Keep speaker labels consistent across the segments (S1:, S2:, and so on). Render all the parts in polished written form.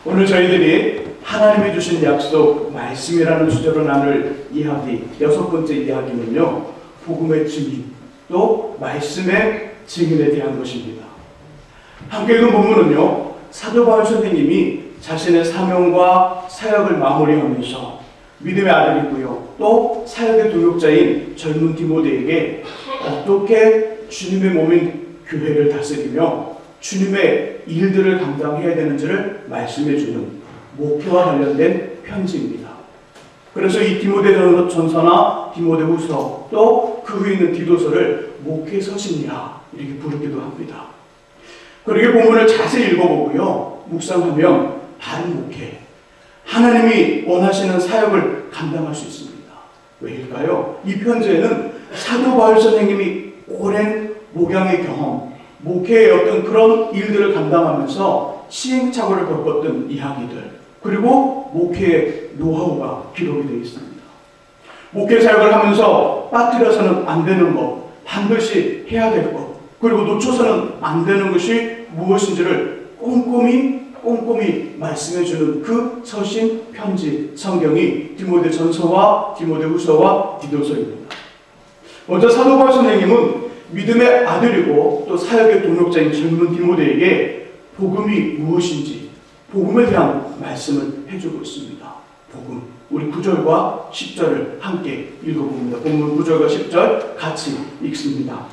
S1: 오늘 저희들이 하나님이 주신 약속 말씀이라는 주제로 나눌 이야기, 6번째 이야기는요, 복음의 증인, 또 말씀의 증인에 대한 것입니다. 함께 읽은 본문은요, 사도 바울 선생님이 자신의 사명과 사역을 마무리하면서 믿음의 아들이고요, 또 사역의 동역자인 젊은 디모데에게 어떻게 주님의 몸인 교회를 다스리며 주님의 일들을 감당해야 되는지를 말씀해주는 목표와 관련된 편지입니다. 그래서 이 디모데전서나 디모데후서, 또 그 후에 있는 디도서를 목회 서신이라 이렇게 부르기도 합니다. 그러게 본문을 자세히 읽어보고요, 묵상하면 바른 목회, 하나님이 원하시는 사역을 감당할 수 있습니다. 왜일까요? 이 편지에는 사도 바울 선생님이 오랜 목양의 경험, 목회의 어떤 그런 일들을 감당하면서 시행착오를 겪었던 이야기들, 그리고 목회의 노하우가 기록이 되어 있습니다. 목회 사역을 하면서 빠뜨려서는 안 되는 것, 반드시 해야 될 것, 그리고 놓쳐서는 안 되는 것이 무엇인지를 꼼꼼히 말씀해주는 그 서신, 편지, 성경이 디모데전서와 디모데후서와 디도서입니다. 먼저 사도 바울 선생님은 믿음의 아들이고 또 사역의 동역자인 젊은 디모데에게 복음이 무엇인지, 복음에 대한 말씀을 해주고 있습니다. 복음, 우리 9절과 10절을 함께 읽어봅니다. 본문 9절과 10절 같이 읽습니다.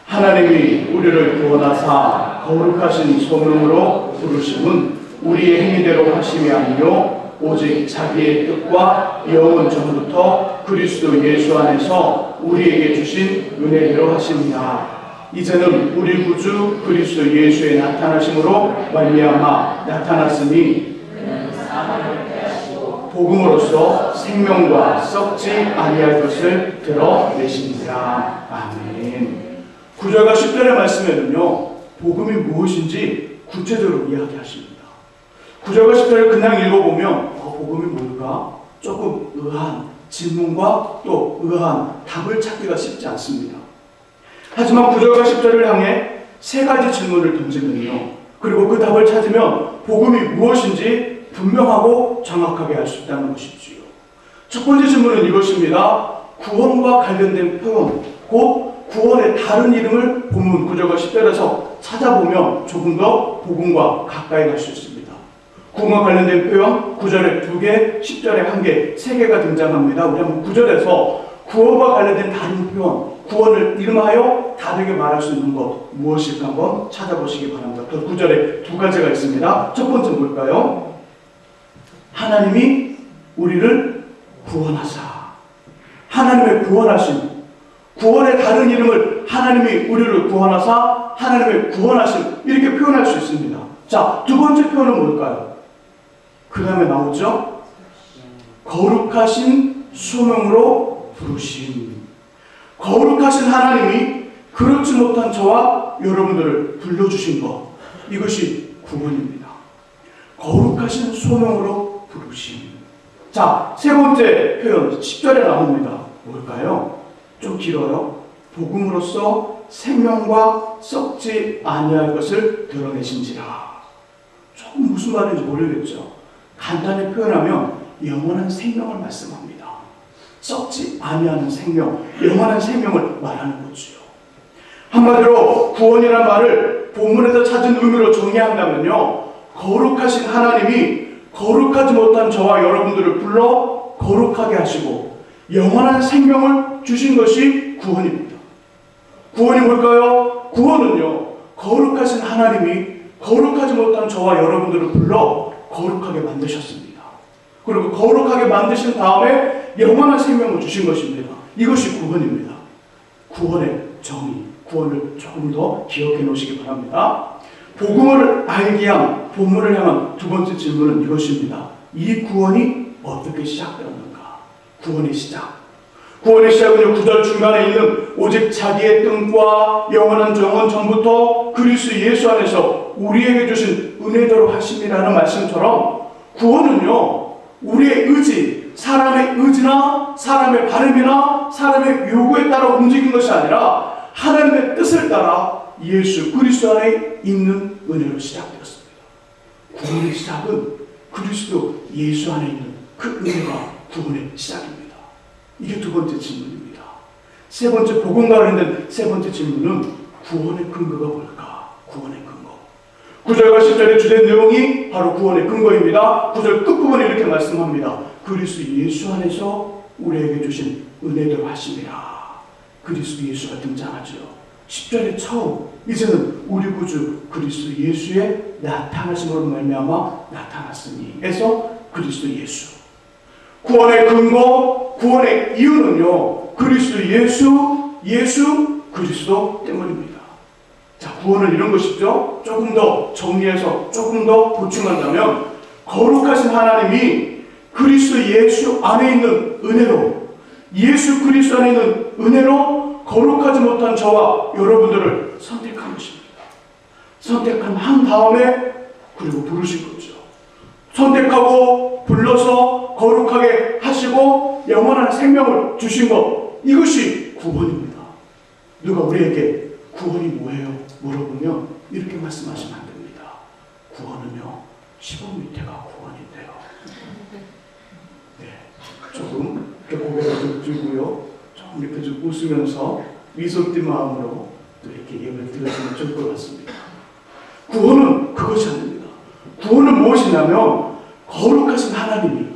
S1: 하나님이 우리를 구원하사 거룩하신 소명으로 부르심은 우리의 행위대로 하심이 아니요 오직 자기의 뜻과 영원 전부터 그리스도 예수 안에서 우리에게 주신 은혜대로 하심이라. 이제는 우리 구주 그리스도 예수의 나타나심으로 말미암아 나타났으니 복음으로써 생명과 썩지 아니할 것을 드러내시니라. 아멘. 9절과 10절의 말씀에는요, 복음이 무엇인지 구체적으로 이야기하십니다. 9절과 10절을 그냥 읽어보면 복음이 뭘까? 조금 의아한 질문과 또 의아한 답을 찾기가 쉽지 않습니다. 하지만 9절과 10절을 향해 3가지 질문을 던지면요, 그리고 그 답을 찾으면 복음이 무엇인지 분명하고 정확하게 알 수 있다는 것이지요. 첫 번째 질문은 이것입니다. 구원과 관련된 표현, 곧 구원의 다른 이름을 본문 9절과 10절에서 찾아보면 조금 더 복음과 가까이 갈 수 있습니다. 구원과 관련된 표현 9절에 2개, 10절에 1개, 3개가 등장합니다. 우리 한번 9절에서 구원과 관련된 다른 표현, 구원을 이름하여 다르게 말할 수 있는 것 무엇일까 한번 찾아보시기 바랍니다. 그 9절에 2가지가 있습니다. 첫 번째 뭘까요? 하나님이 우리를 구원하사. 하나님의 구원하심, 구원의 다른 이름을 하나님이 우리를 구원하사, 하나님의 구원하심, 이렇게 표현할 수 있습니다. 자, 두 번째 표현은 뭘까요? 그 다음에 나오죠? 거룩하신 소명으로 부르심. 거룩하신 하나님이 그렇지 못한 저와 여러분들을 불러주신 것, 이것이 구원입니다. 거룩하신 소명으로 부르심. 자, 세 번째 표현 10절에 나옵니다. 뭘까요? 좀 길어요. 복음으로써 생명과 썩지 아니할 것을 드러내신지라. 조금 무슨 말인지 모르겠죠. 간단히 표현하면 영원한 생명을 말씀합니다. 썩지 아니하는 생명, 영원한 생명을 말하는 거지요. 한마디로 구원이란 말을 본문에서 찾은 의미로 정리한다면요, 거룩하신 하나님이 거룩하지 못한 저와 여러분들을 불러 거룩하게 하시고 영원한 생명을 주신 것이 구원입니다. 구원이 뭘까요? 구원은요, 거룩하신 하나님이 거룩하지 못한 저와 여러분들을 불러 거룩하게 만드셨습니다. 그리고 거룩하게 만드신 다음에 영원한 생명을 주신 것입니다. 이것이 구원입니다. 구원의 정의, 구원을 조금 더 기억해 놓으시기 바랍니다. 복음을 알기 위한 본문을 향한 두 번째 질문은 이것입니다. 이 구원이 어떻게 시작되었는가? 구원의 시작. 구원의 시작은요, 9절 중간에 있는 오직 자기의 뜻과 영원한 정원 전부터 그리스도 예수 안에서 우리에게 주신 은혜대로 하심이라는 말씀처럼 구원은요, 우리의 의지, 사람의 의지나 사람의 바람이나 사람의 요구에 따라 움직인 것이 아니라 하나님의 뜻을 따라 예수 그리스도 안에 있는 은혜로 시작되었습니다. 구원의 시작은 그리스도 예수 안에 있는 그 은혜가 구원의 시작입니다. 이게 두 번째 질문입니다. 세 번째, 복음과 관련된 세 번째 질문은 구원의 근거가 뭘까? 구원의 근거. 9절과 10절의 주된 내용이 바로 구원의 근거입니다. 9절 끝부분에 이렇게 말씀합니다. 그리스도 예수 안에서 우리에게 주신 은혜대로 하심이라. 그리스도 예수가 등장하죠. 10절의 처음, 이제는 우리 구주 그리스도 예수의 나타나심으로 말미암아 나타났으니 해서 그리스도 예수. 구원의 근거, 구원의 이유는요, 그리스도 예수 그리스도 때문입니다. 자, 구원은 이런 것이죠. 조금 더 정리해서 조금 더 보충한다면, 거룩하신 하나님이 그리스도 예수 안에 있는 은혜로, 예수 그리스도 안에 있는 은혜로 거룩하지 못한 저와 여러분들을 선택한 것입니다. 선택한 한 다음에 그리고 부르신 거죠. 선택하고 불러서 거룩하게 하시고 영원한 생명을 주신 것, 이것이 구원입니다. 누가 우리에게 구원이 뭐예요? 물어보면 이렇게 말씀하시면 안 됩니다. 구원은요, 15 밑에가 구원인데요. 네, 조금 이렇게 고개를 들고요, 조금 이렇게 좀 웃으면서 미소 띤 마음으로 또 이렇게 예배를 드렸으면 좋을 것 같습니다. 구원은 그것이 아닙니다. 구원은 무엇이냐면 거룩하신 하나님이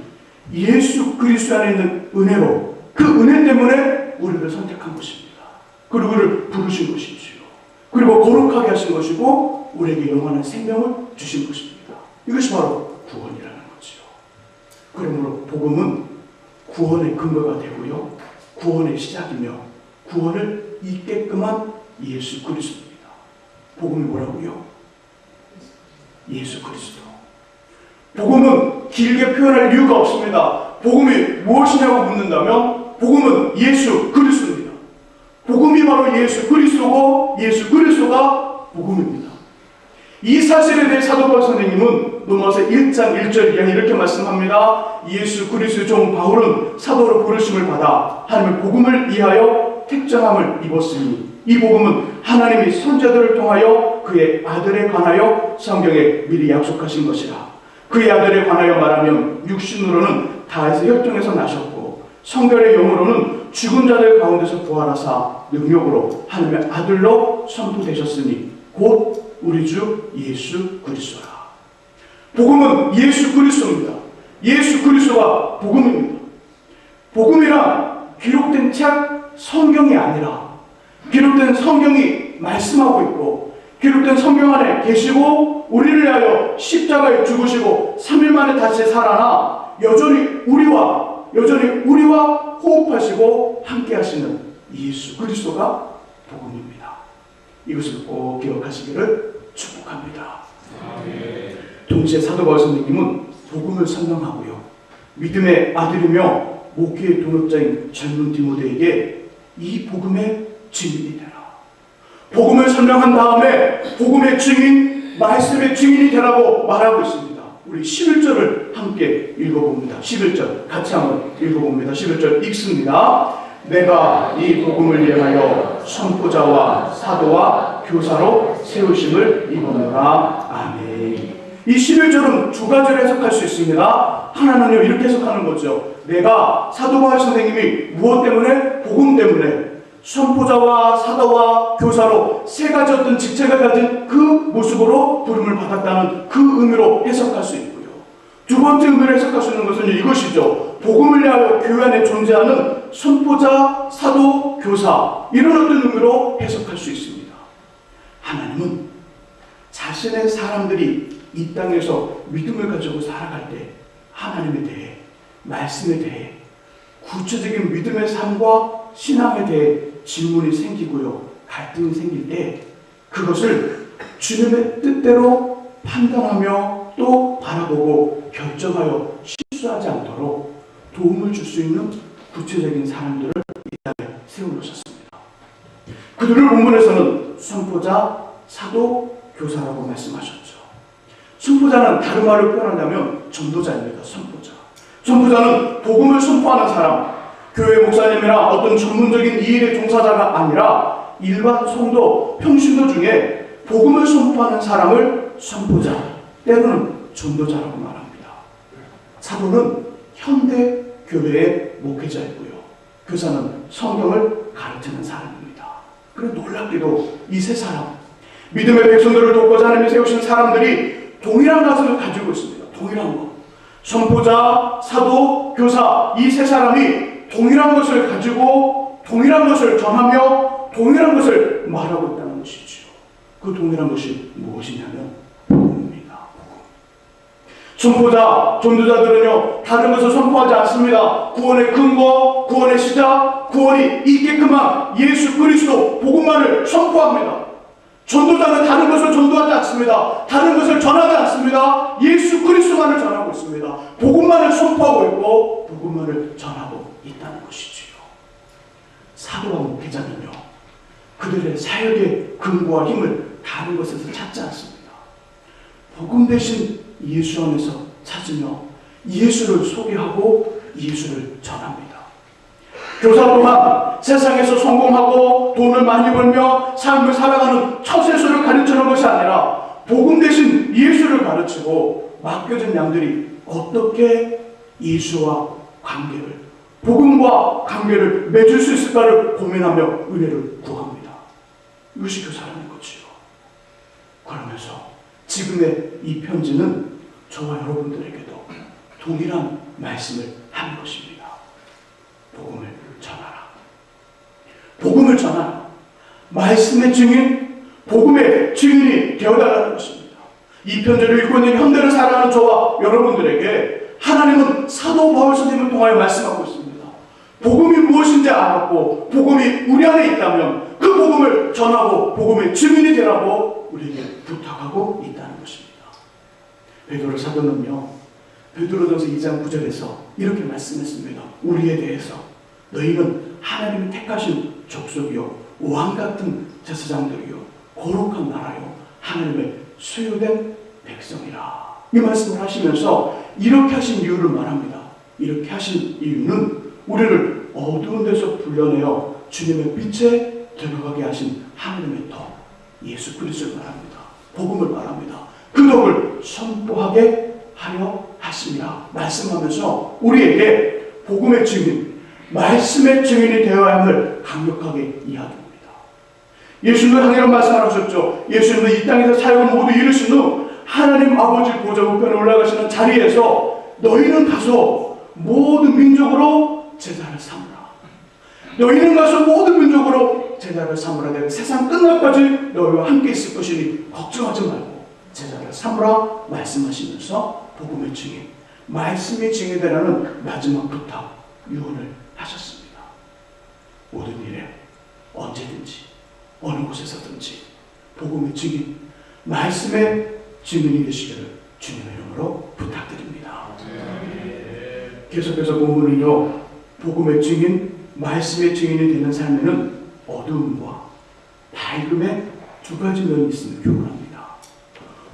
S1: 예수 그리스도 안에 있는 은혜로, 그 은혜 때문에 우리를 선택한 것입니다. 그리고 우리를 부르신 것이지요. 그리고 거룩하게 하신 것이고 우리에게 영원한 생명을 주신 것입니다. 이것이 바로 구원이라는 거지요. 그러므로 복음은 구원의 근거가 되고요, 구원의 시작이며 구원을 잇게끔 한 예수 그리스도입니다. 복음이 뭐라고요? 예수 그리스도. 복음은 길게 표현할 이유가 없습니다. 복음이 무엇이냐고 묻는다면 복음은 예수 그리스도입니다. 복음이 바로 예수 그리스도고 예수 그리스도가 복음입니다. 이 사실에 대해 사도 바울 선생님은 로마서 1장 1절 이하에 이렇게 말씀합니다. 예수 그리스도의 종 바울은 사도로 부르심을 받아 하나님의 복음을 이하여 택정함을 입었으니 이 복음은 하나님이 선자들을 통하여 그의 아들에 관하여 성경에 미리 약속하신 것이라. 그의 아들에 관하여 말하면 육신으로는 다윗의 혈통에서 나셨고 성결의 영으로는 죽은 자들 가운데서 부활하사 능력으로 하나님의 아들로 선포되셨으니 곧 우리 주 예수 그리스도라. 복음은 예수 그리스도입니다. 예수 그리스도가 복음입니다. 복음이란 기록된 책 성경이 아니라 기록된 성경이 말씀하고 있고 기록된 성경 안에 계시고 우리를 위하여 십자가에 죽으시고 3일 만에 다시 살아나 여전히 우리와 호흡하시고 함께 하시는 예수 그리스도가 복음입니다. 이것을 꼭 기억하시기를 축복합니다. 동시에 사도 바울 선생님은 복음을 설명하고요, 믿음의 아들이며 목회의 동역자인 젊은 디모데에게 이 복음의 증인이 되라. 복음을 설명한 다음에 복음의 증인, 말씀의 증인이 되라고 말하고 있습니다. 우리 11절을 함께 읽어봅니다. 11절 같이 한번 읽어봅니다. 11절 읽습니다. 내가 이 복음을 위하여 선포자와 사도와 교사로 세우심을 입었노라. 아멘. 이 11절은 두 가지로 해석할 수 있습니다. 하나는요, 이렇게 해석하는 거죠. 내가 사도 바울 선생님이 무엇 때문에? 복음 때문에 선포자와 사도와 교사로 세 가지 어떤 직책을 가진 그 모습으로 부름을 받았다는 그 의미로 해석할 수 있고요. 두 번째 의미로 해석할 수 있는 것은 이것이죠. 복음을 위하여 교회 안에 존재하는 선포자, 사도, 교사, 이런 어떤 의미로 해석할 수 있습니다. 하나님은 자신의 사람들이 이 땅에서 믿음을 가지고 살아갈 때 하나님에 대해, 말씀에 대해, 구체적인 믿음의 삶과 신앙에 대해 질문이 생기고요, 갈등이 생길 때 그것을 주님의 뜻대로 판단하며 또 바라보고 결정하여 실수하지 않도록 도움을 줄 수 있는 구체적인 사람들을 이 땅에 세워놓으셨습니다. 그들을 본문에서는 선포자, 사도, 교사라고 말씀하셨죠. 선포자는 다른 말로 표현한다면 전도자입니다. 선포자. 선포자는 복음을 선포하는 사람, 교회 목사님이나 어떤 전문적인 이 일의 종사자가 아니라 일반 성도, 평신도 중에 복음을 선포하는 사람을 선포자, 때로는 전도자라고 말합니다. 사도는 현대 교회의 목회자이고요. 교사는 성경을 가르치는 사람입니다. 그리고 놀랍게도 이 세 사람, 믿음의 백성들을 돕고자 하나님이 세우신 사람들이 동일한 것을 가지고 있습니다. 동일한 것. 선포자, 사도, 교사, 이 세 사람이 동일한 것을 가지고 동일한 것을 전하며 동일한 것을 말하고 있다는 것이지요. 그 동일한 것이 무엇이냐면 복음입니다. 복음. 선포자, 전도자들은요, 다른 것을 선포하지 않습니다. 구원의 근거, 구원의 시작, 구원이 있게끔한 예수 그리스도 복음만을 선포합니다. 전도자는 다른 것을 전도하지 않습니다. 다른 것을 전하지 않습니다. 예수 그리스도만을 전하고 있습니다. 복음만을 선포하고 있고 복음만을 전하고 있다는 것이지요. 사도와 목회자는요, 그들의 사역의 근거와 힘을 다른 것에서 찾지 않습니다. 복음 대신 예수 안에서 찾으며 예수를 소개하고 예수를 전합니다. 교사 또한 세상에서 성공하고 돈을 많이 벌며 삶을 살아가는 처세술을 가르치는 것이 아니라 복음 대신 예수를 가르치고 맡겨진 양들이 어떻게 예수와 관계를, 복음과 관계를 맺을 수 있을까를 고민하며 은혜를 구합니다. 이것이 교사라는 거지요. 그러면서 지금의 이 편지는 저와 여러분들에게도 동일한 말씀을 하는 것입니다. 복음을 전하라. 복음을 전하라. 말씀의 증인, 복음의 증인이 되어달라는 것입니다. 이 편지를 읽고 있는 현대를 살아가는 저와 여러분들에게 하나님은 사도 바울 선생님을 통하여 말씀하고 있습니다. 복음이 무엇인지 알았고 복음이 우리 안에 있다면 그 복음을 전하고 복음의 증인이 되라고 우리에게 부탁하고 있다는 것입니다. 베드로 사도는요, 베드로전서 2장 9절에서 이렇게 말씀했습니다. 우리에 대해서 너희는 하나님이 택하신 족속이요 왕같은 제사장들이요 거룩한 나라요 하나님의 소유된 백성이라. 이 말씀을 하시면서 이렇게 하신 이유를 말합니다. 이렇게 하신 이유는 우리를 어두운 데서 불러내어 주님의 빛에 들어가게 하신 하나님의 덕, 예수 그리스도를 말합니다. 복음을 말합니다. 그 덕을 선포하게 하려 하심이라 말씀하면서 우리에게 복음의 증인, 말씀의 증인이 되어야 함을 강력하게 이야기합니다. 예수님도 항상 이런 말씀을 하셨죠. 예수님도 이 땅에서 사역을 모두 이루신 후 하나님 아버지 보좌 우편에 올라가시는 자리에서 너희는 가서 모든 민족으로 제자를 삼으라. 너희는 가서 모든 민족으로 제자를 삼으라. 내가 세상 끝날까지 너희와 함께 있을 것이니 걱정하지 말고 제자를 삼으라 말씀하시면서 복음의 증인, 말씀의 증인되라는 마지막 부탁, 유언을 하셨습니다. 모든 일에 언제든지 어느 곳에서든지 복음의 증인, 말씀의 증인이 되시기를 주님의 이름으로 부탁드립니다. 계속해서 본문은요, 복음의 증인, 말씀의 증인이 되는 삶에는 어두움과 밝음의 두 가지 면이 있음을 교훈합니다.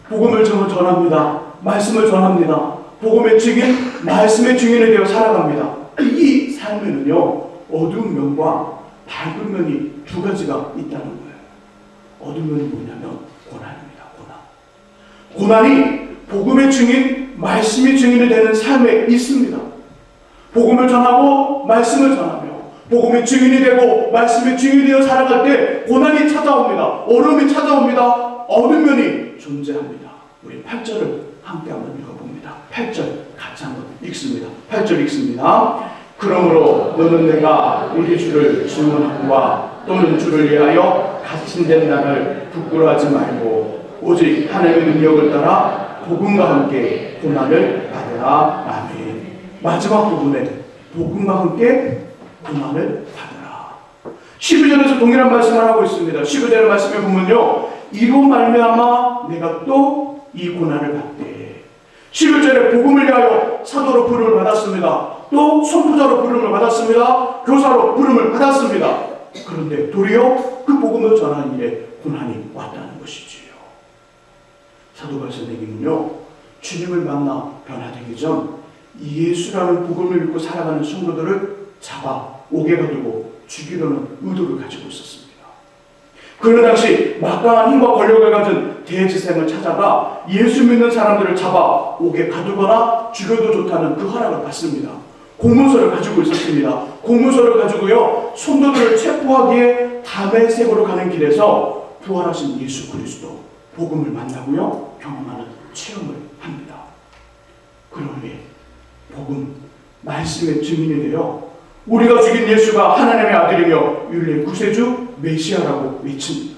S1: 복음을 전합니다. 말씀을 전합니다. 복음의 증인, 말씀의 증인이 되어 살아갑니다. 이 삶에는요, 어두운 면과 밝은 면이 두 가지가 있다는 거예요. 어두운 면이 뭐냐면 고난입니다. 고난이 복음의 증인, 말씀의 증인이 되는 삶에 있습니다. 복음을 전하고 말씀을 전하며 복음의 증인이 되고 말씀의 증인이 되어 살아갈 때 고난이 찾아옵니다. 어려움이 찾아옵니다. 어두운 면이 존재합니다. 우리 8절을 함께 한번 읽어봅니다. 8절 같이 한번 읽습니다. 8절 읽습니다. 그러므로 너는 내가 우리 주를 증언하고와 또는 주를 위하여 갇힌된 나를 부끄러워하지 말고 오직 하나님의 능력을 따라 복음과 함께 고난을 받으라. 아멘. 마지막 부분에 복음과 함께 고난을 받으라. 12절에서 동일한 말씀을 하고 있습니다. 12절 말씀에 보면요, 이로 말미암아 내가 또 이 고난을 받되. 11절에 복음을 위하여 사도로 부름을 받았습니다. 또 선포자로 부름을 받았습니다. 교사로 부름을 받았습니다. 그런데 도리어 그 복음을 전하는 일에 고난이 왔다는 것이지요. 사도 바울 선생님은요, 주님을 만나 변화되기 전 예수라는 복음을 믿고 살아가는 성도들을 잡아 옥에 가두고 죽이려는 의도를 가지고 있었습니다. 그런 당시 막강한 힘과 권력을 가진 대제사장을 찾아가 예수 믿는 사람들을 잡아 옥에 가두거나 죽여도 좋다는 그 허락을 받습니다. 공문서를 가지고 있었습니다. 공문서를 가지고요, 성도들을 체포하기에 다메섹으로 가는 길에서 부활하신 예수 그리스도 복음을 만나고요, 경험하는 체험을 합니다. 그런 후에 복음, 말씀의 증인이 되어 우리가 죽인 예수가 하나님의 아들이며 율리의 구세주 메시아라고 외칩니다.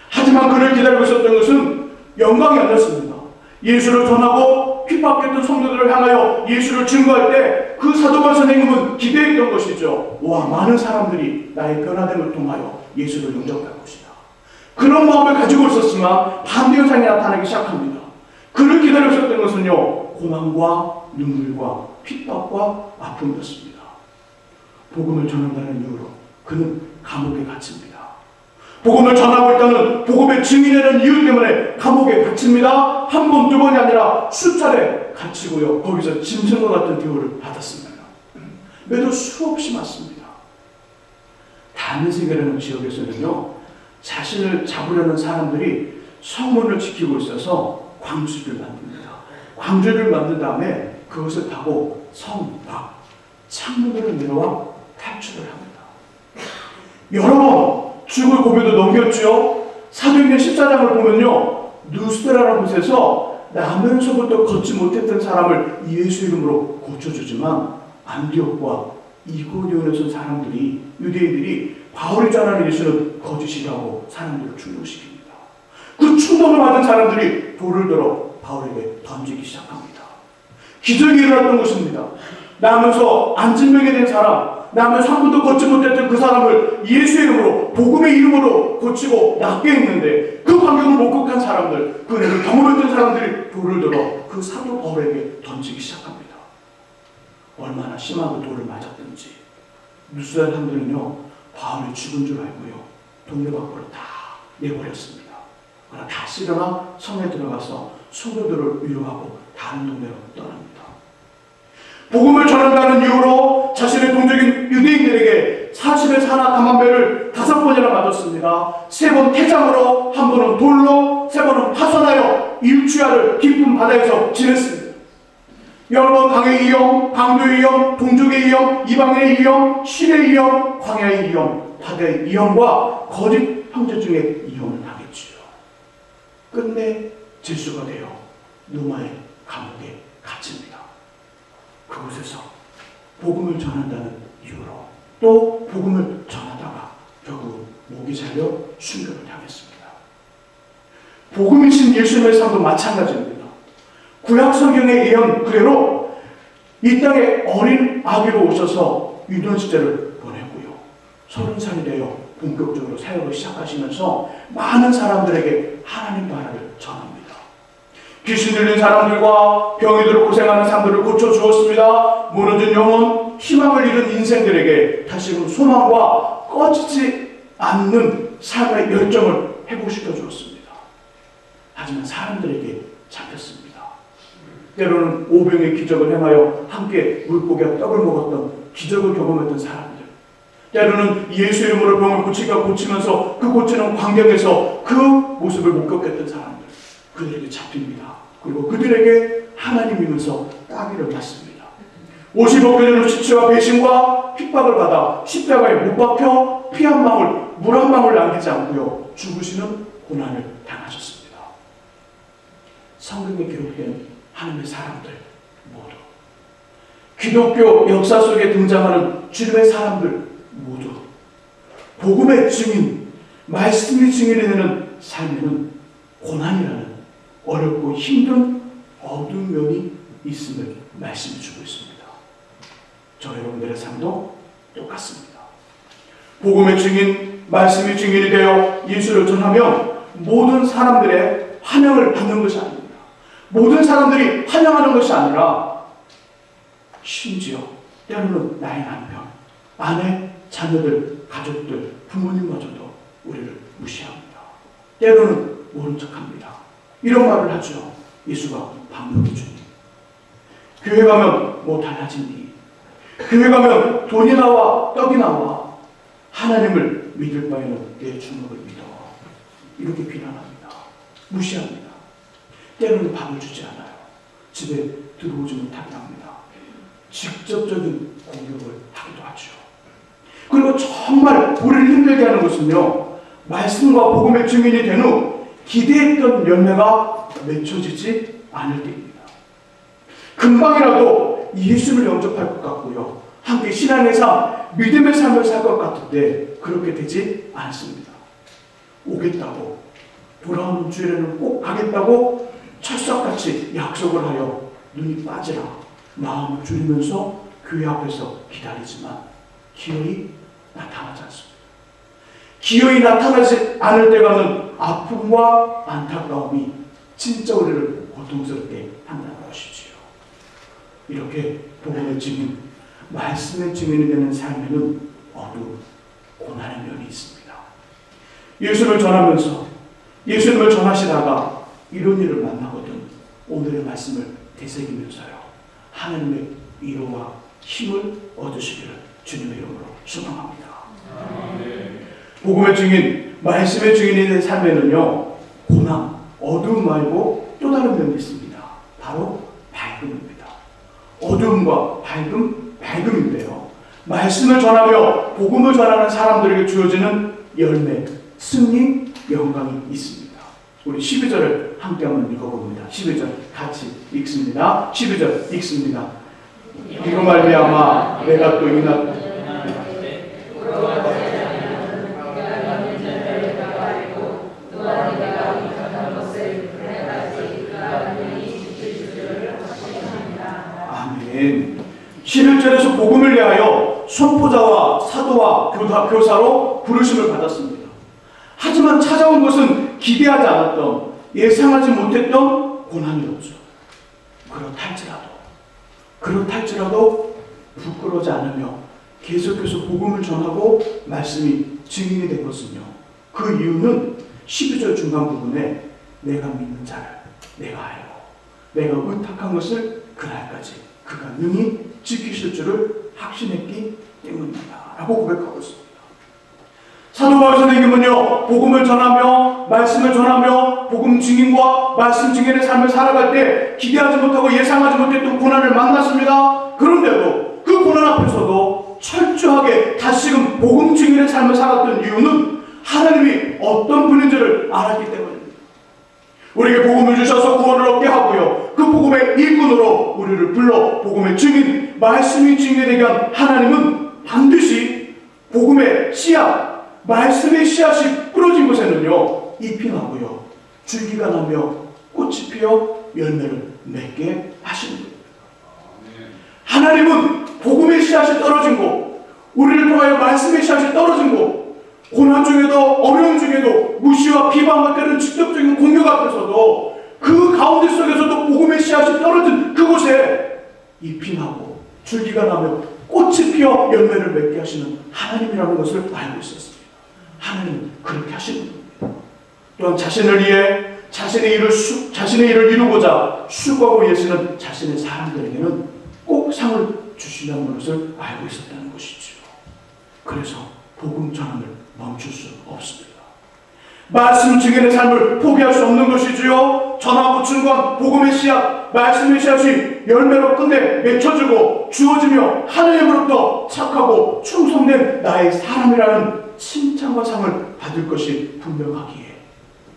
S1: 하지만 그를 기다리고 있었던 것은 영광이 아니었습니다. 예수를 전하고 핍박했던 성도들을 향하여 예수를 증거할 때 그 사도반 선생님은 기대했던 것이죠. 와, 많은 사람들이 나의 변화됨을 통하여 예수를 영접할 것이다. 그런 마음을 가지고 있었지만 반대 현상이 나타나기 시작합니다. 그를 기다리고 있었던 것은요, 고난과 눈물과 핍박과 아픔이었습니다. 복음을 전한다는 이유로 그는 감옥에 갇힙니다. 복음을 전하고 있다는 복음의 증인이라는 이유 때문에 감옥에 갇힙니다. 한 번, 두 번이 아니라 수차례 갇히고요, 거기서 짐승과 같은 대우를 받았습니다. 매도 수없이 맞습니다. 다메섹이라는 지역에서는요, 자신을 잡으려는 사람들이 성문을 지키고 있어서 광주를 만듭니다. 광주를 만든 다음에 그것을 타고 성 밖 창문으로 내려와 탈출을 합니다. 여러 번 죽을 고비도 넘겼죠. 사도행전 14장을 보면요, 누스드라라는 곳에서 나면서부터 걷지 못했던 사람을 예수 이름으로 고쳐주지만 안디옥과 이고니온에서 사람들이, 유대인들이 바울이 전하는 예수는 거짓이라고 사람들을 충동시킵니다. 그 충동을 받은 사람들이 돌을 들어 바울에게 던지기 시작합니다. 기적이 일어났던 것입니다. 나면서 안진병이 된 사람, 나면서 한 번도 걷지 못했던 그 사람을 예수의 이름으로, 복음의 이름으로 고치고 낫게 했는데 그 환경을 못 극복한 사람들, 그 내를 경험했던 사람들이 돌을 들어 그 사도 바울에게 던지기 시작합니다. 얼마나 심하게 돌을 맞았든지 누스달 사람들은요, 바울이 죽은 줄 알고요, 동네 밖으로 다 내버렸습니다. 그러나 다시 일어나 성에 들어가서 성도들을 위로하고 다른 동네로 떠납니다. 복음을 전한다는 이유로 자신의 동족인 유대인들에게 40의 산하 감한배를 5번이나 맞았습니다. 3번 태장으로, 1번은 돌로, 3번은 파손하여 일주야를 깊은 바다에서 지냈습니다. 여러 번 강의 위험, 강도의 위험, 동족의 위험, 이방인의 위험, 신의 위험, 광야의 위험, 바다의 위험과 거짓 형제 중에 위험을 당했지요. 끝내 질수가 되어 로마의 감옥에 갇힙니다. 그곳에서 복음을 전한다는 이유로, 또 복음을 전하다가 결국 목이 잘려 순교를 당했습니다. 복음이신 예수님의 삶도 마찬가지입니다. 구약 성경에 예언 그대로 이 땅에 어린 아기로 오셔서 유년 시절을 보내고요, 30살이 되어 본격적으로 사역을 시작하시면서 많은 사람들에게 하나님 나라를 전합니다. 귀신 들린 사람들과 병이 들어 고생하는 사람들을 고쳐주었습니다. 무너진 영혼, 희망을 잃은 인생들에게 다시금 소망과 꺼지지 않는 삶의 열정을 회복시켜 주었습니다. 하지만 사람들에게 잡혔습니다. 때로는 오병의 기적을 행하여 함께 물고기와 떡을 먹었던, 기적을 경험했던 사람들, 때로는 예수 이름으로 병을 고치면서 그 고치는 광경에서 그 모습을 목격했던 사람들, 그들에게 잡힙니다. 그리고 그들에게 하나님이면서 따귀를 받습니다. 50억 년의 수치와 배신과 핍박을 받아 십자가에 못 박혀 피 한 방울, 물 한 방울 남기지 않고요, 죽으시는 고난을 당하셨습니다. 성경에 기록된 하나님의 사람들 모두, 기독교 역사 속에 등장하는 주님의 사람들 모두 복음의 증인, 말씀의 증인이 되는 삶에는 고난이라는 어렵고 힘든 어두운 면이 있음을 말씀해 주고 있습니다. 저 여러분들의 삶도 똑같습니다. 복음의 증인, 말씀의 증인이 되어 예수를 전하면 모든 사람들의 환영을 받는 것이 아닙니다. 모든 사람들이 환영하는 것이 아니라 심지어 때로는 나의 남편, 아내, 자녀들, 가족들, 부모님마저도 우리를 무시합니다. 때로는 모른 척합니다. 이런 말을 하죠. 예수가 방법이 주니, 교회 가면 뭐 달라지니, 교회 가면 돈이 나와 떡이 나와, 하나님을 믿을 바에는 내 주먹을 믿어. 이렇게 비난합니다. 무시합니다. 때로는 밥을 주지 않아요. 집에 들어오지 못하게 합니다. 직접적인 공격을 하기도 하죠. 그리고 정말 우리를 힘들게 하는 것은요, 말씀과 복음의 증인이 된 후 기대했던 열매가 맺혀지지 않을 때입니다. 금방이라도 예수를 영접할 것 같고요, 함께 신앙의 삶, 믿음의 삶을 살 것 같은데 그렇게 되지 않습니다. 오겠다고, 돌아오는 주일에는 꼭 가겠다고 철석같이 약속을 하여 눈이 빠지라 마음을 졸이면서 교회 앞에서 기다리지만 기어이 나타나지 않습니다. 기어이 나타나지 않을 때가는 아픔과 안타까움이 진짜 우리를 고통스럽게 한다는 것이지요. 이렇게 복음의 증인, 말씀의 증인이 되는 삶에는 어두운 고난의 면이 있습니다. 예수를 전하면서 예수님을 전하시다가 이런 일을 만나거든 오늘의 말씀을 되새기면서요, 하나님의 위로와 힘을 얻으시기를 주님의 이름으로 소망합니다. 복음의 증인, 말씀의 증인이 된 삶에는요, 고난, 어두움 말고 또 다른 면이 있습니다. 바로 밝음입니다. 어두움과 밝음인데요, 말씀을 전하며 복음을 전하는 사람들에게 주어지는 열매, 승리, 영광이 있습니다. 우리 12절을 함께 한번 읽어봅니다. 12절 같이 읽습니다. 12절 읽습니다. 이로 말미암아 내가 또 이날 아멘. 11절에서 복음을 위하여 선포자와 사도와 교사로 부르심을 받았습니다. 하지만 찾아온 것은 기대하지 않았던, 예상하지 못했던 고난이었죠. 그렇할지라도 부끄러워하지 않으며 계속해서 복음을 전하고 말씀이 증인이 된 것은요, 그 이유는 12절 중간 부분에 내가 믿는 자를 내가 알고 내가 의탁한 것을 그날까지 그가 능히 지키실 줄을 확신했기 때문이다 라고 고백하고 있습니다. 사도 바울 선생님은요, 복음을 전하며 말씀을 전하며 복음 증인과 말씀 증인의 삶을 살아갈 때 기대하지 못하고 예상하지 못했던 고난을 만났습니다. 그런데도 그 고난 앞에서도 철저하게 다시금 복음 증인의 삶을 살았던 이유는 하나님이 어떤 분인지를 알았기 때문입니다. 우리에게 복음을 주셔서 구원을 얻게 하고요, 그 복음의 일꾼으로 우리를 불러 복음의 증인, 말씀이 증인이 되게 한 하나님은 반드시 복음의 씨앗, 말씀의 씨앗이 뿌려진 곳에는요, 잎이 나고요, 줄기가 나며 꽃이 피어 열매를 맺게 하시는 겁니다. 하나님은 복음의 씨앗이 떨어진 곳, 우리를 통하여 말씀의 씨앗이 떨어진 곳, 고난 중에도 어려움 중에도 무시와 비방과 때는 직접적인 공격 앞에서도 그 가운데 속에서도 복음의 씨앗이 떨어진 그곳에 잎이 나고 줄기가 나며 꽃이 피어 열매를 맺게 하시는 하나님이라는 것을 알고 있었습니다. 하나님은 그렇게 하시는 겁니다. 또한 자신을 위해 자신의 일을 이루고자 수고하고 애쓰는 자신의 사람들에게는 꼭 상을 주신다는 것을 알고 있었다는 것이죠. 그래서 복음 전함을 멈출 수 없습니다. 말씀 증인의 삶을 포기할 수 없는 것이지요. 전하고 증거한 복음의 씨앗, 말씀의 씨앗이 열매로 끝내 맺혀지고 주어지며 하나님으로부터 착하고 충성된 나의 사람이라는 칭찬과 상을 받을 것이 분명하기에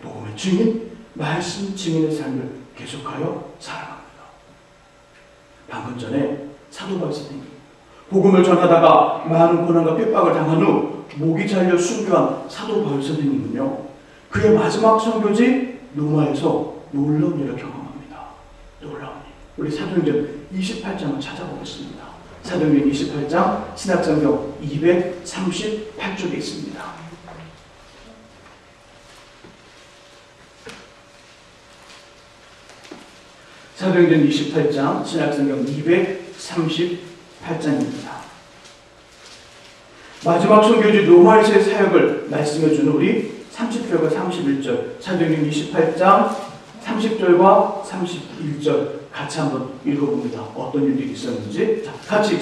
S1: 복음의 증인, 말씀 증인의 삶을 계속하여 살아갑니다. 방금 전에 사도 바울 선생님, 복음을 전하다가 많은 고난과 핍박을 당한 후 목이 잘려 순교한 사도 바울 선생님은요, 그의 마지막 선교지 로마에서 놀라운 일을 경험합니다. 놀라운 일. 우리 사도행전 28장을 찾아보겠습니다. 사도행전 28장 신약성경 238쪽에 있습니다. 사도행전 28장 신약성경 238장입니다. 마지막 선교지 로마에서의 사역을 말씀해주는 우리 30절과 31절, 사도행전 28장 30절과 31절 같이 한번 읽어봅니다. 어떤 일들이 있었는지. 자, 같이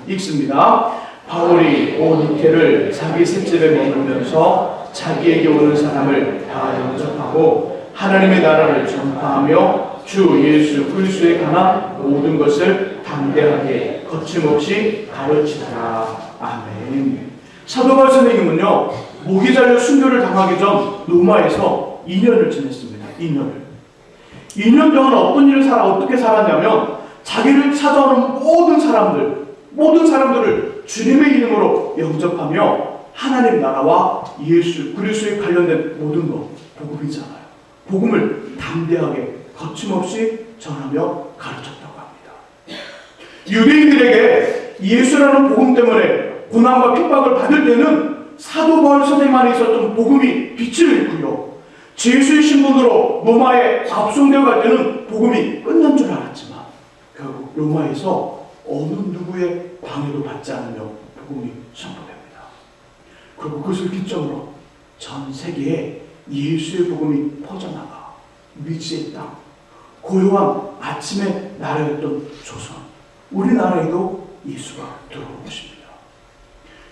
S1: 읽습니다. 바울이 온 이태를 자기 셋집에 머물면서 자기에게 오는 사람을 다 영접하고 하나님의 나라를 전파하며 주 예수 그리스도에 관한 모든 것을 담대하게 거침없이 가르치더라. 아멘. 사도 바울 선생님은요, 목이 잘려 순교를 당하기 전 로마에서 2년을 지냈습니다. 2년 동안 어떤 일을 어떻게 살았냐면 자기를 찾아오는 모든 사람들을 주님의 이름으로 영접하며 하나님 나라와 예수 그리스도에 관련된 모든 것, 복음이잖아요. 복음을 담대하게 거침없이 전하며 가르쳤다고 합니다. 유대인들에게 예수라는 복음 때문에 고난과 핍박을 받을 때는 사도 바울 선생님 안에 있었던 복음이 빛을 잃고요, 예수의 신분으로 로마에 압송되어 갈 때는 복음이 끝난 줄 알았지만 결국 로마에서 어느 누구의 방해도 받지 않으며 복음이 선포됩니다. 그리고 그것을 기점으로 전 세계에 예수의 복음이 퍼져나가 미지의 땅, 고요한 아침의 나라였던 조선, 우리나라에도 예수가 들어온 것입니다.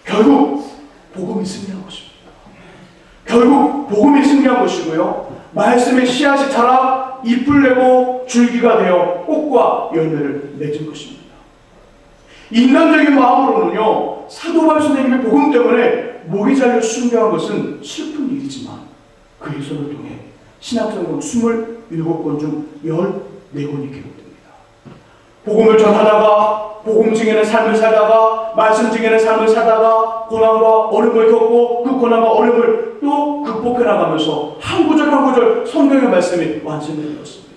S1: 결국 복음이 승리한 것입니다. 결국 복음이 승리한 것이고요, 말씀의 씨앗이 자라 잎을 내고 줄기가 되어 꽃과 열매를 맺은 것입니다. 인간적인 마음으로는요, 사도 바울 선생님의 복음 때문에 목이 잘려 순교한 것은 슬픈 일이지만 그의 손을 통해 신약성경 27권 중 14권이 기록됩니다. 복음을 전하다가, 복음 증인의 삶을 살다가, 말씀 증인의 삶을 살다가 고난과 어려움을 겪고 그 고난과 어려움을 또 극복해 나가면서 한 구절 한 구절 성경의 말씀이 완성되었습니다.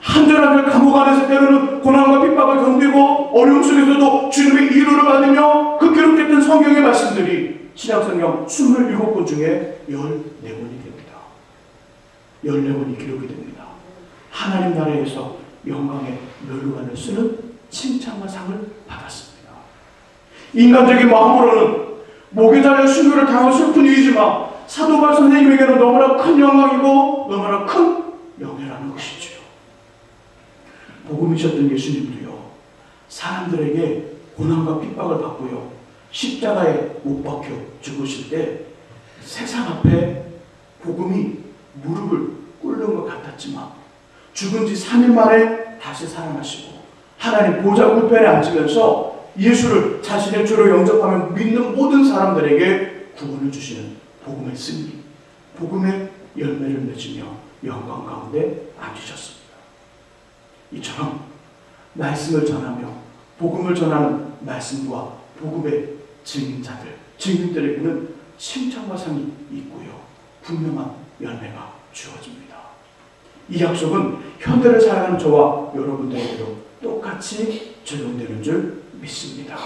S1: 한 절 한 절 감옥 안에서 때로는 고난과 핍박을 견디고 어려움 속에서도 주님의 위로를 받으며 그 기록됐던 성경의 말씀들이 신약성경 27권 중에 14권이 됩니다. 14권이 기록이 됩니다. 하나님 나라에서 영광의 멸류관을 쓰는 칭찬과 상을 받았습니다. 인간적인 마음으로는 목에 달려 순교를 당한 슬픈 일이지만 사도 바울 선생님에게는 너무나 큰 영광이고 너무나 큰 명예라는 것이지요. 복음이셨던 예수님도요, 사람들에게 고난과 핍박을 받고요, 십자가에 못 박혀 죽으실 때 세상 앞에 복음이 무릎을 꿇는 것 같았지만 죽은 지 3일 만에 다시 살아나시고 하나님 보좌 우편에 앉으면서 예수를 자신의 주로 영접하며 믿는 모든 사람들에게 구원을 주시는 복음의 승리, 복음의 열매를 맺으며 영광 가운데 앉으셨습니다. 이처럼 말씀을 전하며 복음을 전하는 말씀과 복음의 증인들에게는 칭찬과 상이 있고요, 분명한 열매가 주어집니다. 이 약속은 현대를 살아가는 저와 여러분들에게도 똑같이 적용되는 줄 믿습니다.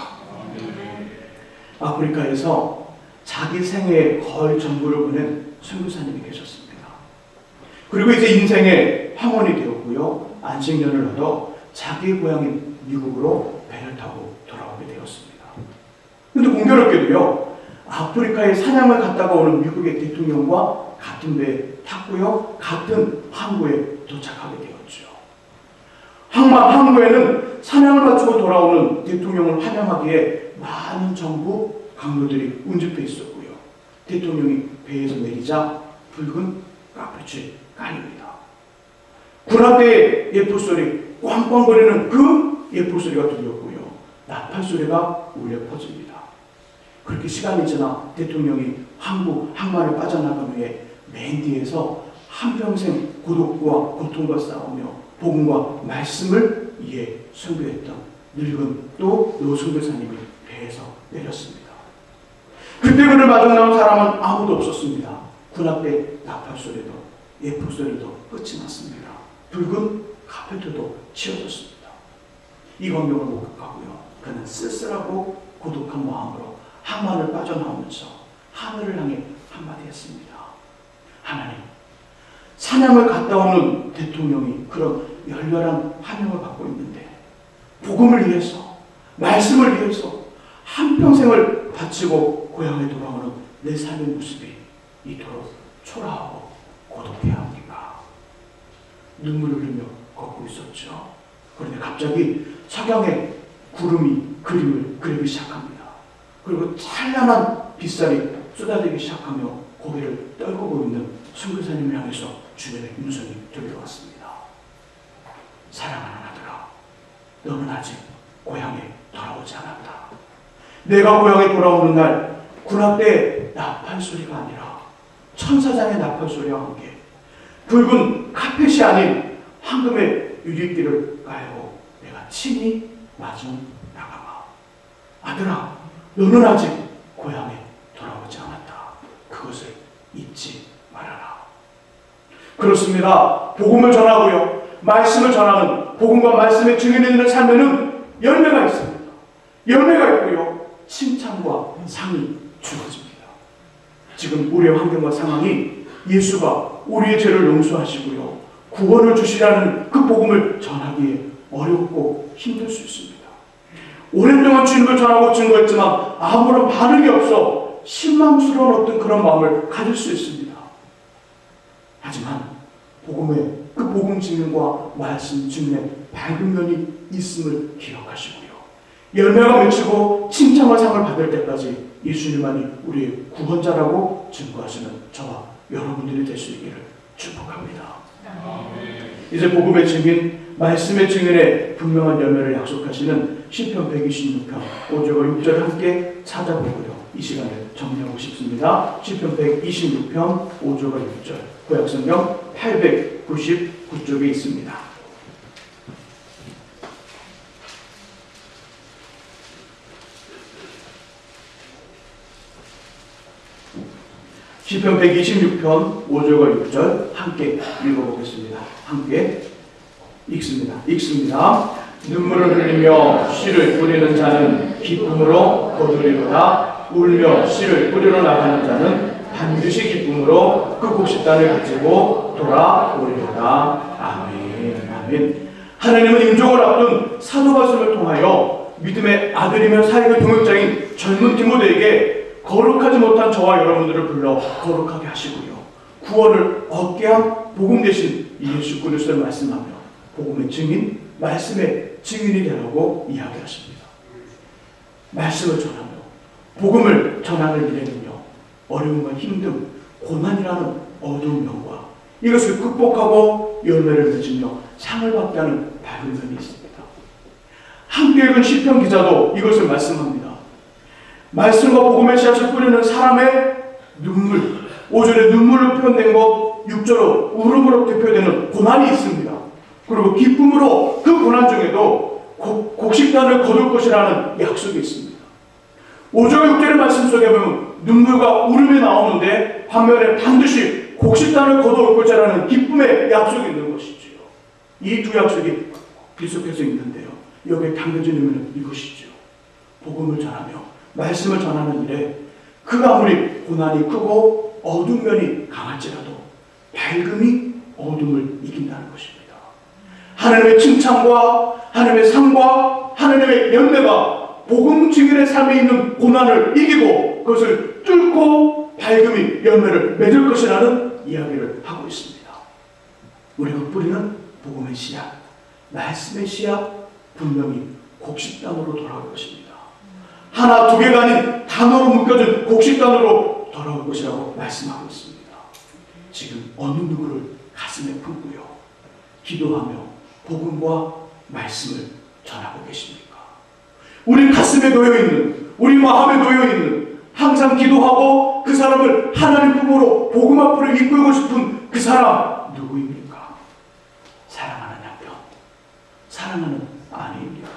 S1: 아프리카에서 자기 생애의 거의 전부를 보낸 선교사님이 계셨습니다. 그리고 이제 인생의 황혼이 되었고요, 안식년을 얻어 자기 고향인 미국으로 배를 타고 돌아오게 되었습니다. 그런데 공교롭게도요, 아프리카에 사냥을 갔다가 오는 미국의 대통령과 같은 배에 탔고요, 같은 항구에 도착하게 되었죠. 항구에는 사냥을 마치고 돌아오는 대통령을 환영하기에 많은 정부 강도들이 운집해 있었고요, 대통령이 배에서 내리자 붉은 까프치 깔립니다. 군함대의 예포소리, 꽝꽝거리는 그 예포소리가 들렸고요, 나팔소리가 울려 퍼집니다. 그렇게 시간이 지나 대통령이 항만을 빠져나간 후에 맨 뒤에서 한평생 고독과 고통과 싸우며 복음과 말씀을 위해 선교했던 늙은 또 노선교사님이 배에서 내렸습니다. 그때 그를 마중 나온 사람은 아무도 없었습니다. 군함대 나팔소리도 예포소리도 끝이 났습니다. 붉은 카페트도 치워졌습니다. 이 광경을 목격하고요, 그는 쓸쓸하고 고독한 마음으로 항만을 빠져나오면서 하늘을 향해 한마디 했습니다. 하나님, 사냥을 갔다 오는 대통령이 그런 열렬한 환영을 받고 있는데 복음을 위해서, 말씀을 위해서 한평생을 바치고 고향에 돌아오는 내 삶의 모습이 이토록 초라하고 고독해야 합니까? 눈물을 흘리며 걷고 있었죠. 그런데 갑자기 석양의 구름이 그림을 그리기 시작합니다. 그리고 찬란한 빛살이 쏟아지기 시작하며 고개를 떨구고 있는 선교사님을 향해서 주님의 음성이 들려왔습니다. 사랑하는 아들아, 너는 아직 고향에 돌아오지 않았다. 내가 고향에 돌아오는 날 군악대의 나팔 소리가 아니라 천사장의 나팔 소리와 함께 붉은 카펫이 아닌 황금의 유리띠를 깔고 내가 친히 마중 나가마. 아들아, 너는 아직 고향에 돌아오지 않았다. 그것을 잊지 말아라. 그렇습니다. 복음을 전하고요, 말씀을 전하는, 복음과 말씀의 증인이 되는 삶에는 열매가 있습니다. 열매가 있고요, 칭찬과 상이 주어집니다. 지금 우리의 환경과 상황이 예수가 우리의 죄를 용서하시고요, 구원을 주시라는 그 복음을 전하기에 어렵고 힘들 수 있습니다. 오랫동안 주님을 전하고 증거했지만 아무런 반응이 없어 실망스러운 어떤 그런 마음을 가질 수 있습니다. 하지만 복음의 그 복음 증인과 말씀 증인의 밝은 면이 있음을 기억하시고요, 열매가 맺히고 칭찬과 상을 받을 때까지 예수님만이 우리의 구원자라고 증거하시는 저와 여러분들이 될 수 있기를 축복합니다. 이제 복음의 증인, 말씀의 증인의 분명한 열매를 약속하시는 시편 126편 5절과 6절을 함께 찾아보고요, 이 시간을 정리하고 싶습니다. 시편 126편 5절과 6절, 구약성경 899쪽에 있습니다. 시편 126편 5절과 6절 함께 읽어보겠습니다. 함께 읽습니다. 눈물을 흘리며 씨를 뿌리는 자는 기쁨으로 거두리로다. 울며 씨를 뿌리러 나가는 자는 반드시 기쁨으로 그 곡식단을 가지고 돌아오리로다. 아멘. 아멘. 하나님은 임종을 앞둔 사도 바울을 통하여 믿음의 아들이며 사역의 동역자인 젊은 디모데에게 거룩하지 못한 저와 여러분들을 불러 거룩하게 하시고요, 구원을 얻게 한 복음 대신 예수 그리스도를 말씀하며 복음의 증인, 말씀의 증인이 되라고 이야기하십니다. 말씀을 전하며 복음을 전하는 일에는요, 어려움과 힘듦, 고난이라는 어두운 면과 이것을 극복하고 열매를 맺으며 상을 받게 하는 밝은 면이 있습니다. 함께 읽은 시편 기자도 이것을 말씀합니다. 말씀과 복음의 씨앗을 뿌리는 사람의 눈물, 5절에 눈물로 표현된 것, 6절로 울음으로 대표되는 고난이 있습니다. 그리고 기쁨으로 그 고난 중에도 곡식단을 거둘 것이라는 약속이 있습니다. 5절 6절의 말씀 속에 보면 눈물과 울음이 나오는데 반면에 반드시 곡식단을 거둘 것이라는 기쁨의 약속이 있는 것이지요. 이 두 약속이 계속해서 있는데요, 여기에 담겨진 의미는 이것이죠. 복음을 전하며 말씀을 전하는 일에 그 아무리 고난이 크고 어두운 면이 강할지라도 밝음이 어둠을 이긴다는 것입니다. 하나님의 칭찬과 하나님의 상과 하나님의 열매가 복음 증인의 삶에 있는 고난을 이기고 그것을 뚫고 밝음이 열매를 맺을 것이라는 이야기를 하고 있습니다. 우리가 뿌리는 복음의 씨앗, 말씀의 씨앗, 분명히 곡식단으로 돌아올 것입니다. 하나 두 개가 아닌 단어로 묶여진 곡식단으로 돌아올 것이라고 말씀하고 있습니다. 지금 어느 누구를 가슴에 품고요, 기도하며 복음과 말씀을 전하고 계십니까? 우리 가슴에 놓여있는, 우리 마음에 놓여있는, 항상 기도하고 그 사람을 하나님 품으로 복음 앞으로 이끌고 싶은 그 사람 누구입니까? 사랑하는 남편, 사랑하는 아내입니까?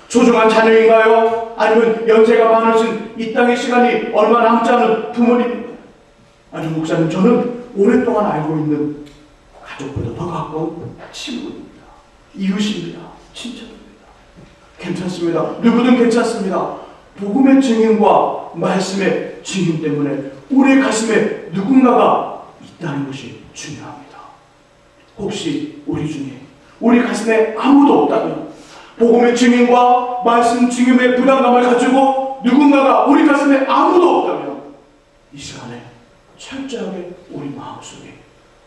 S1: 소중한 자녀인가요? 아니면 연세가 많으신 이 땅의 시간이 얼마 남지 않은 부모님입니까? 아니 목사님, 저는 오랫동안 알고 있는 가족보다 더 가까운 친구입니다. 이웃입니다. 친척입니다. 괜찮습니다. 누구든 괜찮습니다. 복음의 증인과 말씀의 증인 때문에 우리의 가슴에 누군가가 있다는 것이 중요합니다. 혹시 우리 중에 우리 가슴에 아무도 없다면, 복음의 증인과 말씀 증인의 부담감을 가지고 누군가가 우리 가슴에 아무도 없다면, 이 시간에 철저하게 우리 마음속에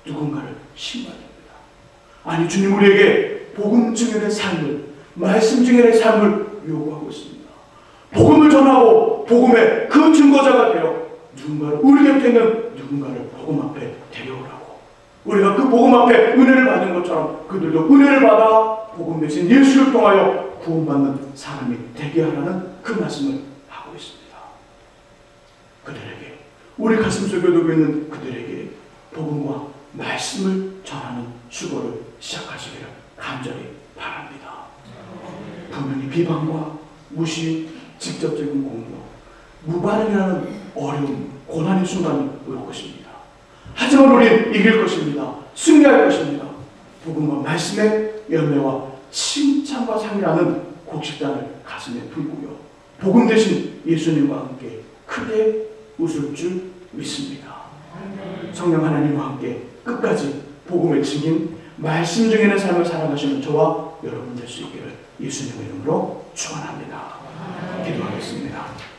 S1: 누군가를 심어야 됩니다. 아니, 주님 우리에게 복음 증인의 삶을, 말씀 증인의 삶을 요구하고 있습니다. 복음을 전하고 복음의 그 증거자가 되어 누군가를, 우리 곁에 있는 누군가를 복음 앞에 데려오라고. 우리가 그 복음 앞에 은혜를 받은 것처럼 그들도 은혜를 받아 복음 대신 예수를 통하여 구원받는 사람이 되게 하라는 그 말씀을 하고 있습니다. 그들에게, 우리 가슴속에 두고 있는 그들에게 복음과 말씀을 전하는 수고를 시작하시기를 간절히 바랍니다. 분명히 비방과 무시, 직접적인 공격, 무반응이라는 어려움, 고난의 순간이 올 것입니다. 하지만 우리는 이길 것입니다. 승리할 것입니다. 복음과 말씀의 열매와 칭찬과 상이라는 곡식단을 가슴에 품고요, 복음 대신 예수님과 함께 크게 웃을 줄 믿습니다. 성령 하나님과 함께 끝까지 복음의 증인, 말씀 증인의 삶을 살아가시는 저와 여러분 될 수 있기를 예수님의 이름으로 축원합니다. 기도하겠습니다.